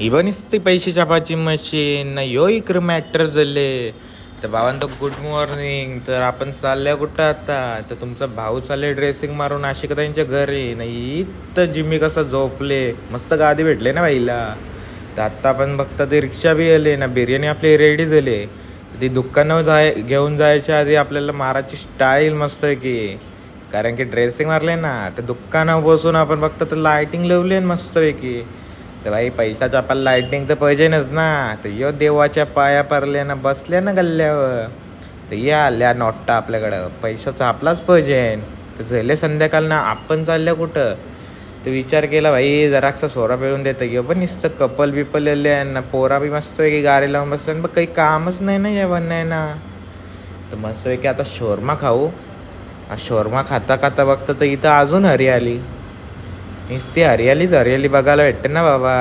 Even नुसती पैसे छापाची machine ना यो इकडं मॅटर झाले. तर भावांनो गुड मॉर्निंग. तर आपण चालल्या कुठं आता? तर तुमचा भाऊ चालले ड्रेसिंग मारून आशिक त्यांच्या घरी नाही. तर जिम्मी कसा झोपले, मस्त गादी भेटले ना बाईला. तर आत्ता आपण बघता ते रिक्षा बी आले ना, बिर्याणी आपली रेडी झाली. ती दुकानावर घेऊन जायच्या आधी आपल्याला मारायची स्टाईल मस्त आहे की, कारण की ड्रेसिंग मारले ना तर दुकानावर बसून आपण बघता तर लायटिंग लावली मस्त आहे की. तर भाई पैशाचं आपल्याला लाईटिंग तर पाहिजेनच ना. तर यो देवाच्या पाया पडल्या ना, बसल्या ना गल्ल्यावर. तर या आल्या नोटा आपल्याकडं, पैशाचा आपलाच पाहिजे. तर झाले संध्याकाळ ना, आपण चालल्या कुठं? तर विचार केला भाई जरासा सोरा पिळून देतं की पण नुसतं कपल बिपल आले ना, पोरा बी मस्त आहे की गाडी लावून बसलं. बघ काही कामच नाही ना जेवण नाही ना. तर मस्त आहे की आता शोरमा खाऊ. शोरमा खाता खाता बघतं तर इथं अजून हरियाली, नुसती हरियालीच हरियाली बघायला भेटते ना बाबा.